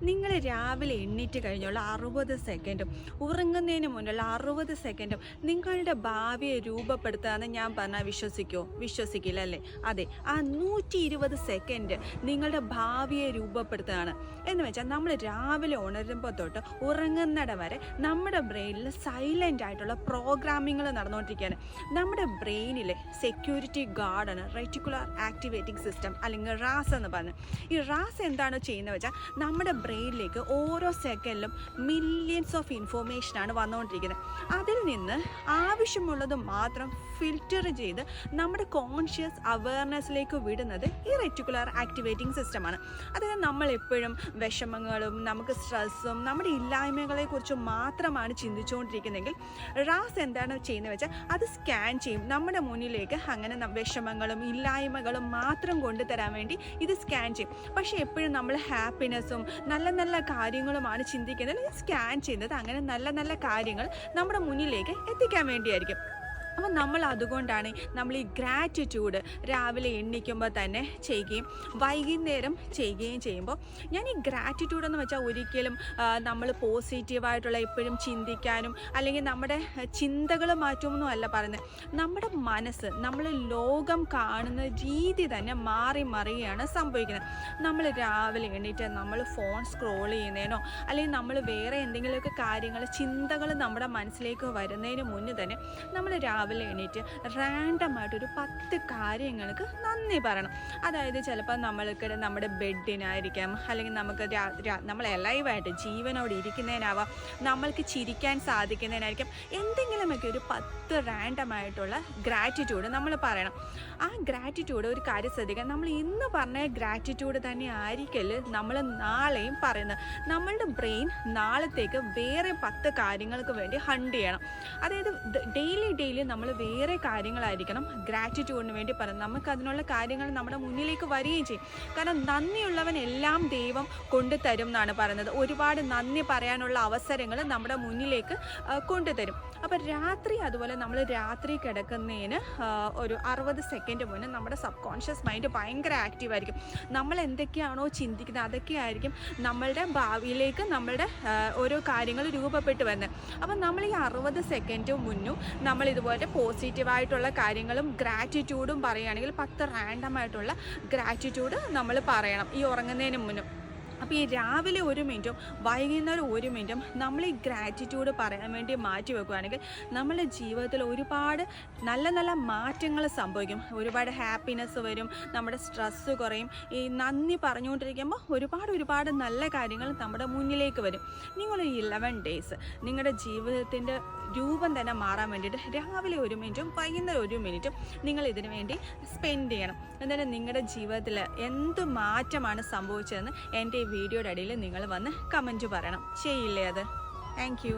നിങ്ങൾ രാവിലെ എണ്ണീറ്റ് കഴിഞ്ഞുള്ള 60 സെക്കൻഡും ഉറങ്ങുന്നതിന് മുന്നുള്ള 60 സെക്കൻഡും നിങ്ങളുടെ ഭാവിയെ രൂപപ്പെടുത്തുകയെന്ന് ഞാൻ പറഞ്ഞാൽ വിശ്വസിക്കില്ല അല്ലേ? അതെ, ആ 120 സെക്കൻഡ് നിങ്ങളുടെ ഭാവിയെ രൂപപ്പെടുത്തുകയാണ്. എന്ന് വെച്ചാൽ നമ്മൾ രാവിലെ ഉണരുമ്പോൾ തൊട്ട് ഉറങ്ങുന്നിടം വരെ നമ്മുടെ ബ്രെയിനിൽ സൈലൻ്റ് ആയിട്ടുള്ള പ്രോഗ്രാമിങ്ങൾ നടന്നുകൊണ്ടിരിക്കുകയാണ്. നമ്മുടെ ബ്രെയിനിലെ സെക്യൂരിറ്റി ഗാർഡാണ് റെറ്റിക്കുലർ ആക്ടിവേറ്റിംഗ് സിസ്റ്റം, അല്ലെങ്കിൽ റാസ് എന്ന് പറഞ്ഞത്. ഈ റാസ് എന്താണ് ചെയ്യുന്നത് വെച്ചാൽ നമ്മുടെ ബ്രെയിനിലേക്ക് ഓരോ സെക്കൻഡിലും മില്യൺസ് ഓഫ് ഇൻഫോർമേഷനാണ് വന്നുകൊണ്ടിരിക്കുന്നത്. അതിൽ നിന്ന് ആവശ്യമുള്ളത് മാത്രം ഫിൽറ്റർ ചെയ്ത് നമ്മുടെ കോൺഷ്യസ് അവയർനെസ്സിലേക്ക് വിടുന്നത് ഈ റെറ്റിക്കുലർ ആക്ടിവേറ്റിംഗ് സിസ്റ്റമാണ്. അതായത് നമ്മളെപ്പോഴും വിഷമങ്ങളും നമുക്ക് സ്ട്രെസ്സും നമ്മുടെ ഇല്ലായ്മകളെക്കുറിച്ചും മാത്രമാണ് ചിന്തിച്ചുകൊണ്ടിരിക്കുന്നതെങ്കിൽ റാസ് എന്താണ് ചെയ്യുന്നത് വെച്ചാൽ അത് സ്കാൻ ചെയ്യും. നമ്മുടെ മുന്നിലേക്ക് അങ്ങനെ വിഷമങ്ങളും ഇല്ലായ്മകളും മാത്രം കൊണ്ടുതരാൻ വേണ്ടി ഇത് സ്കാൻ ചെയ്യും. പക്ഷേ എപ്പോഴും നമ്മൾ ഹാപ്പിനെസ്സും നല്ല നല്ല കാര്യങ്ങളുമാണ് ചിന്തിക്കുന്നത്. സ്കാൻ ചെയ്യുന്നത് അങ്ങനെ നല്ല നല്ല കാര്യങ്ങൾ നമ്മുടെ മുന്നിലേക്ക് എത്തിക്കാൻ വേണ്ടിയായിരിക്കും. അപ്പം നമ്മൾ അതുകൊണ്ടാണ് നമ്മൾ ഈ ഗ്രാറ്റിറ്റ്യൂഡ് രാവിലെ എണ്ണിക്കുമ്പോൾ തന്നെ ചെയ്യുകയും വൈകുന്നേരം ചെയ്യുകയും ചെയ്യുമ്പോൾ, ഞാൻ ഈ ഗ്രാറ്റിറ്റ്യൂഡ് എന്ന് വെച്ചാൽ ഒരിക്കലും നമ്മൾ പോസിറ്റീവായിട്ടുള്ള എപ്പോഴും ചിന്തിക്കാനും അല്ലെങ്കിൽ നമ്മുടെ ചിന്തകൾ മാറ്റുമെന്നും അല്ല പറയുന്നത്. നമ്മുടെ മനസ്സ്, നമ്മൾ ലോകം കാണുന്ന രീതി തന്നെ മാറി മറിയുകയാണ് സംഭവിക്കുന്നത്. നമ്മൾ രാവിലെ എണ്ണീറ്റ് നമ്മൾ ഫോൺ സ്ക്രോൾ ചെയ്യുന്നതിനോ അല്ലെങ്കിൽ നമ്മൾ വേറെ എന്തെങ്കിലുമൊക്കെ കാര്യങ്ങൾ ചിന്തകൾ നമ്മുടെ മനസ്സിലേക്ക് വരുന്നതിന് മുന്നേ തന്നെ നമ്മൾ രാവിലെ എണീറ്റ് റാൻഡമായിട്ടൊരു 10 കാര്യങ്ങൾക്ക് നന്ദി പറയണം. അതായത് ചിലപ്പോൾ നമ്മൾക്ക് നമ്മുടെ ബെഡിനായിരിക്കാം, അല്ലെങ്കിൽ നമുക്ക് നമ്മൾ ലൈവായിട്ട് ജീവനോട് ഇരിക്കുന്നതിനാവാം, നമ്മൾക്ക് ചിരിക്കാൻ സാധിക്കുന്നതിനായിരിക്കും. എന്തെങ്കിലുമൊക്കെ ഒരു 10 റാൻഡമായിട്ടുള്ള ഗ്രാറ്റിറ്റ്യൂഡ് നമ്മൾ പറയണം. ആ ഗ്രാറ്റിറ്റ്യൂഡ് ഒരു കാര്യം ശ്രദ്ധിക്കാം, നമ്മൾ ഇന്ന് പറഞ്ഞ ഗ്രാറ്റിറ്റ്യൂഡ് തന്നെ ആയിരിക്കല് നമ്മൾ നാളെയും പറയുന്നത്. നമ്മളുടെ ബ്രെയിൻ നാളത്തേക്ക് വേറെ 10 കാര്യങ്ങൾക്ക് വേണ്ടി ഹണ്ട് ചെയ്യണം. അതായത് ഡെയിലി നമ്മൾ വേറെ കാര്യങ്ങളായിരിക്കണം ഗ്രാറ്റിറ്റ്യൂഡിന് വേണ്ടി പറയുന്നത്. നമുക്ക് അതിനുള്ള കാര്യങ്ങൾ നമ്മുടെ മുന്നിലേക്ക് വരികയും ചെയ്യും. കാരണം നന്ദിയുള്ളവൻ എല്ലാം ദൈവം കൊണ്ടുതരും എന്നാണ് പറയുന്നത്. ഒരുപാട് നന്ദി പറയാനുള്ള അവസരങ്ങൾ നമ്മുടെ മുന്നിലേക്ക് കൊണ്ടുതരും. അപ്പോൾ രാത്രി അതുപോലെ നമ്മൾ രാത്രി കിടക്കുന്നതിന് ഒരു 60 സെക്കൻഡ് മുന്നേ നമ്മുടെ സബ് കോൺഷ്യസ് മൈൻഡ് ഭയങ്കര ആക്റ്റീവായിരിക്കും. നമ്മൾ എന്തൊക്കെയാണോ ചിന്തിക്കുന്നത് അതൊക്കെയായിരിക്കും നമ്മളുടെ ഭാവിയിലേക്ക് നമ്മളുടെ ഓരോ കാര്യങ്ങൾ രൂപപ്പെട്ട് വരുന്നത്. അപ്പം നമ്മൾ ഈ 60 സെക്കൻഡ് മുന്നും നമ്മൾ ഇതുപോലെ പോസിറ്റീവായിട്ടുള്ള കാര്യങ്ങളും ഗ്രാറ്റിറ്റ്യൂഡും പറയുകയാണെങ്കിൽ 10 റാൻഡമായിട്ടുള്ള ഗ്രാറ്റിറ്റ്യൂഡ് നമ്മൾ പറയണം ഈ ഉറങ്ങുന്നതിന് മുന്നും. അപ്പോൾ ഈ രാവിലെ 1 മിനിറ്റും വൈകുന്നേരം 1 മിനിറ്റും നമ്മൾ ഈ ഗ്രാറ്റിറ്റ്യൂഡ് പറയാൻ വേണ്ടി മാറ്റി വെക്കുകയാണെങ്കിൽ നമ്മുടെ ജീവിതത്തിൽ ഒരുപാട് നല്ല നല്ല മാറ്റങ്ങൾ സംഭവിക്കും. ഒരുപാട് ഹാപ്പിനെസ് വരും, നമ്മുടെ സ്ട്രെസ്സ് കുറയും. ഈ നന്ദി പറഞ്ഞുകൊണ്ടിരിക്കുമ്പോൾ ഒരുപാട് നല്ല കാര്യങ്ങൾ നമ്മുടെ മുന്നിലേക്ക് വരും. നിങ്ങളൊരു 11 ഡേയ്സ് നിങ്ങളുടെ ജീവിതത്തിൻ്റെ രൂപം തന്നെ മാറാൻ വേണ്ടിയിട്ട് രാവിലെ 1 മിനിറ്റും വൈകുന്നേരം 1 മിനിറ്റും നിങ്ങൾ ഇതിനു വേണ്ടി സ്പെൻഡ് ചെയ്യണം. എന്നിട്ട് നിങ്ങളുടെ ജീവിതത്തിൽ എന്ത് മാറ്റമാണ് സംഭവിച്ചതെന്ന് എൻ്റെ ഈ വീഡിയോയുടെ അടിയിൽ നിങ്ങൾ വന്ന് കമൻറ്റ് പറയണം. ചെയ്യില്ലേ അത്? Thank you.